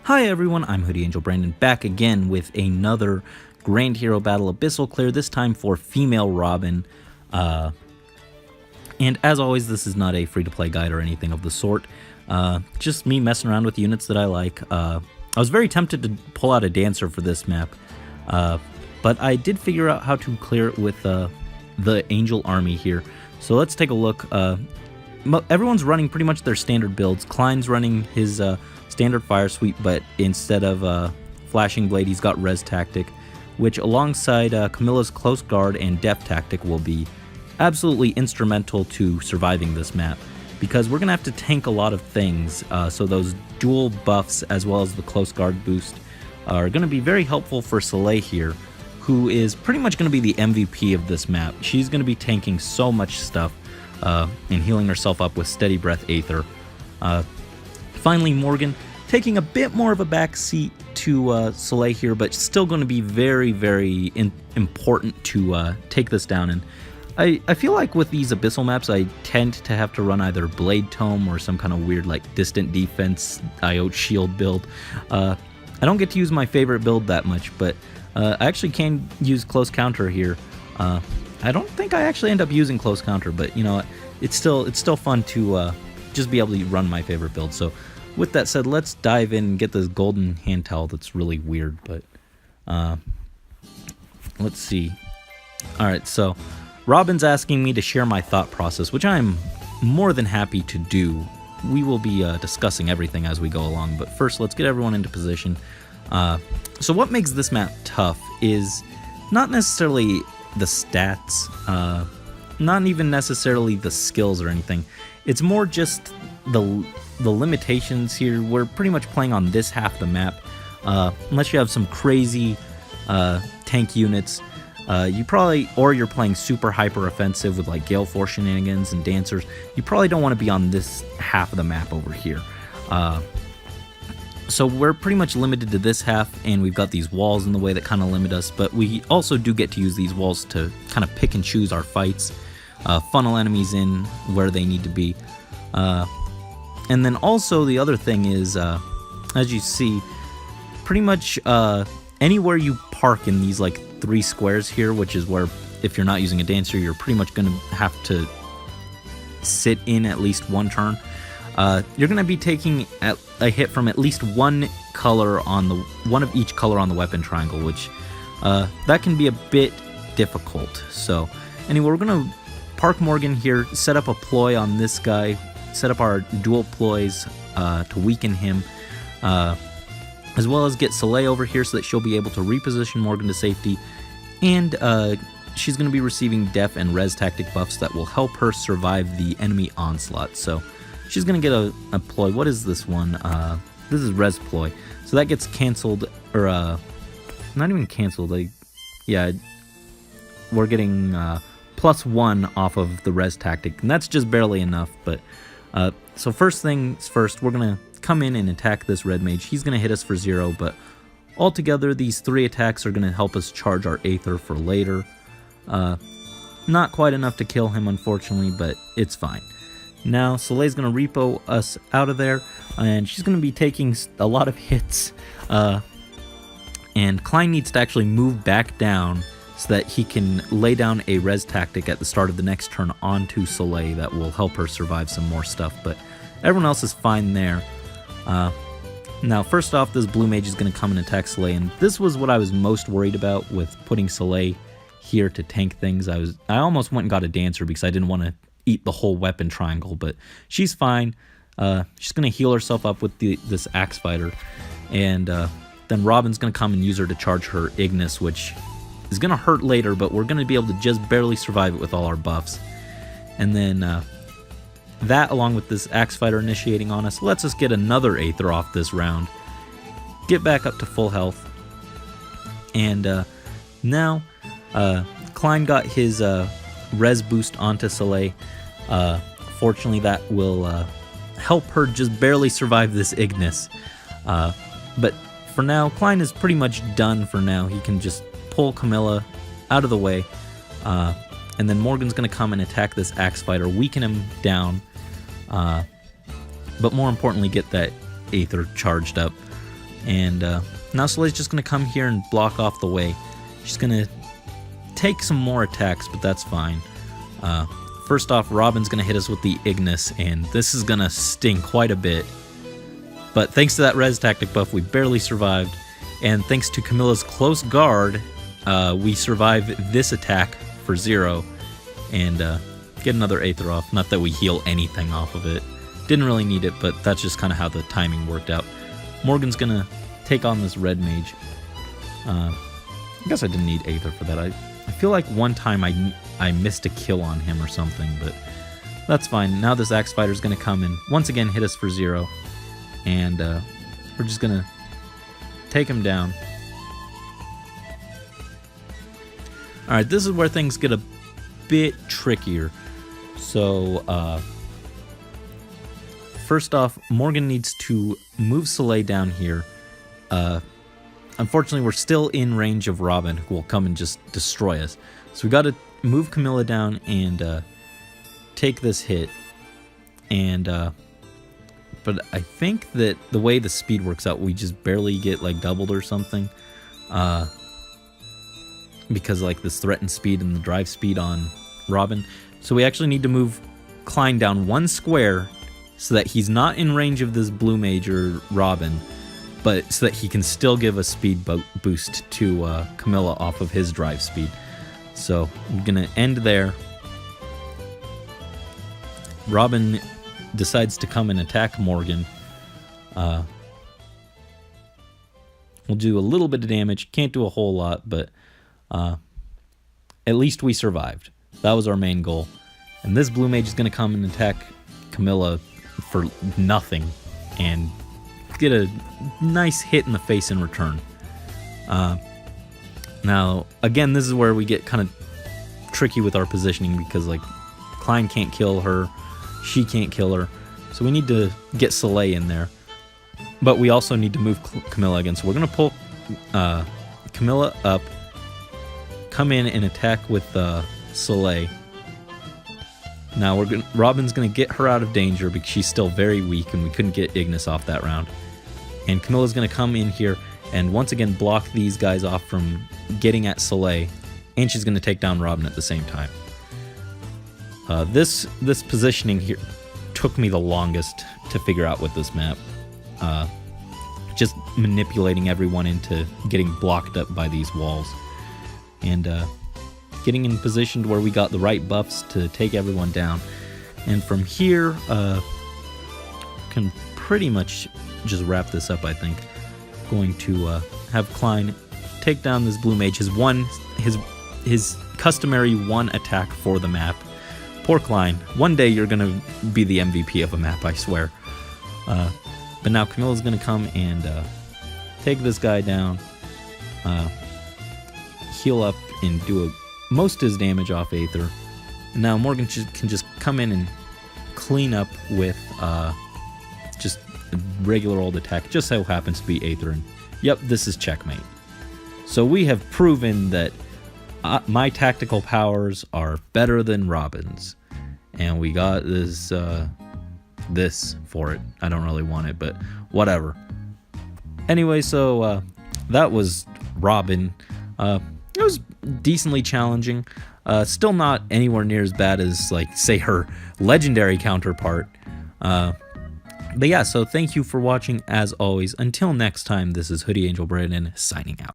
Hi everyone, I'm Hoodie Angel Brandon, back again with another Grand Hero Battle Abyssal clear, this time for female Robin. And as always, this is not a free-to-play guide or anything of the sort. Just me messing around with units that I like. I was very tempted to pull out a Dancer for this map, but I did figure out how to clear it with the Angel army here. So let's take a look. Everyone's running pretty much their standard builds. Klein's running his standard fire sweep, but instead of flashing blade, he's got res tactic, which alongside Camilla's close guard and depth tactic will be absolutely instrumental to surviving this map, because we're gonna have to tank a lot of things. So those dual buffs as well as the close guard boost are gonna be very helpful for Soleil here, who is pretty much gonna be the MVP of this map. She's gonna be tanking so much stuff and healing herself up with Steady Breath Aether. Finally, Morgan taking a bit more of a backseat to Soleil here, but still going to be very, very important to take this down. And I feel like with these Abyssal maps, I tend to have to run either Blade Tome or some kind of weird like distant defense IOT shield build. I don't get to use my favorite build that much, but I actually can use close counter here. I don't think I actually end up using close counter, but you know, it's still fun to just be able to run my favorite build. So with that said, let's dive in and get this golden hand towel that's really weird, but let's see. Alright, so Robin's asking me to share my thought process, which I'm more than happy to do. We will be discussing everything as we go along, but first let's get everyone into position. So what makes this map tough is not necessarily the stats, not even necessarily the skills or anything. It's more just the limitations here. We're pretty much playing on this half of the map. Unless you have some crazy tank units, you're playing super hyper offensive with like Gale Force shenanigans and Dancers, you probably don't want to be on this half of the map over here. So we're pretty much limited to this half, and we've got these walls in the way that kind of limit us, but we also do get to use these walls to kind of pick and choose our fights, funnel enemies in where they need to be. And then also the other thing is, as you see, pretty much anywhere you park in these like 3 squares here, which is where if you're not using a Dancer, you're pretty much going to have to sit in at least one turn. You're going to be taking a hit from at least one of each color on the weapon triangle, which that can be a bit difficult. So anyway, we're going to park Morgan here, set up a ploy on this guy, set up our dual ploys to weaken him, as well as get Soleil over here so that she'll be able to reposition Morgan to safety, and she's going to be receiving def and res tactic buffs that will help her survive the enemy onslaught. So she's going to get a ploy. What is this one? This is res ploy. So that gets canceled, or not even canceled. Yeah, we're getting +1 off of the res tactic, and that's just barely enough. But so first things first, we're gonna come in and attack this red mage. He's gonna hit us for 0, but altogether these 3 attacks are gonna help us charge our Aether for later. Not quite enough to kill him, unfortunately, but it's fine. Now Soleil's gonna repo us out of there, and she's gonna be taking a lot of hits. And Klein needs to actually move back down so that he can lay down a res tactic at the start of the next turn onto Soleil that will help her survive some more stuff, but everyone else is fine there. Now, first off, this blue mage is going to come and attack Soleil, and this was what I was most worried about with putting Soleil here to tank things. I almost went and got a Dancer because I didn't want to eat the whole weapon triangle, but she's fine. She's going to heal herself up with this Axe Fighter, and then Robin's going to come and use her to charge her Ignis, which is going to hurt later, but we're going to be able to just barely survive it with all our buffs. And then that, along with this Axe Fighter initiating on us, lets us get another Aether off this round, get back up to full health. And now Klein got his res boost onto Soleil. Fortunately, that will help her just barely survive this Ignis. But for now, Klein is pretty much done for now. He can just pull Camilla out of the way, and then Morgan's going to come and attack this Axe Fighter, weaken him down, but more importantly, get that Aether charged up. And now Soleil's just going to come here and block off the way. She's going to take some more attacks, but that's fine. First off, Robin's going to hit us with the Ignis, and this is going to sting quite a bit. But thanks to that res tactic buff, we barely survived. And thanks to Camilla's close guard, we survive this attack for 0 and get another Aether off. Not that we heal anything off of it. Didn't really need it, but that's just kind of how the timing worked out. Morgan's going to take on this red mage. I guess I didn't need Aether for that. I feel like one time I missed a kill on him or something, but that's fine. Now this Axe Fighter's going to come and once again hit us for 0. And we're just going to take him down. Alright, this is where things get a bit trickier. So, first off, Morgan needs to move Soleil down here. Unfortunately, we're still in range of Robin, who will come and just destroy us. So we got to move Camilla down and take this hit. And, but I think that the way the speed works out, we just barely get like doubled or something. Because like this threatened speed and the drive speed on Robin. So we actually need to move Klein down 1 square so that he's not in range of this blue mage or Robin, but so that he can still give a speed boost to Camilla off of his drive speed. So I'm gonna end there. Robin decides to come and attack Morgan. We'll do a little bit of damage, can't do a whole lot, but at least we survived. That was our main goal. And this blue mage is going to come and attack Camilla for nothing and get a nice hit in the face in return. Now, again, this is where we get kind of tricky with our positioning because, like, Klein can't kill her, she can't kill her, so we need to get Soleil in there. But we also need to move Camilla again, so we're going to pull Camilla up, come in and attack with Soleil. Now Robin's going to get her out of danger because she's still very weak and we couldn't get Ignis off that round. And Camilla's going to come in here and once again block these guys off from getting at Soleil, and she's going to take down Robin at the same time. This positioning here took me the longest to figure out with this map. Just manipulating everyone into getting blocked up by these walls. And getting in position to where we got the right buffs to take everyone down. And from here, can pretty much just wrap this up, I think. Going to have Klein take down this blue mage, his customary 1 attack for the map. Poor Klein. One day you're going to be the MVP of a map, I swear. But now Camilla's going to come and take this guy down. Heal up and do most of his damage off Aether. And now Morgan can just come in and clean up with just a regular old attack. Just so happens to be Aether. And yep, this is checkmate. So we have proven that my tactical powers are better than Robin's. And we got this for it. I don't really want it, but whatever. Anyway, so that was Robin. It was decently challenging. Still not anywhere near as bad as, like, say, her legendary counterpart. But yeah, so thank you for watching as always. Until next time, this is Hoodie Angel Brandon signing out.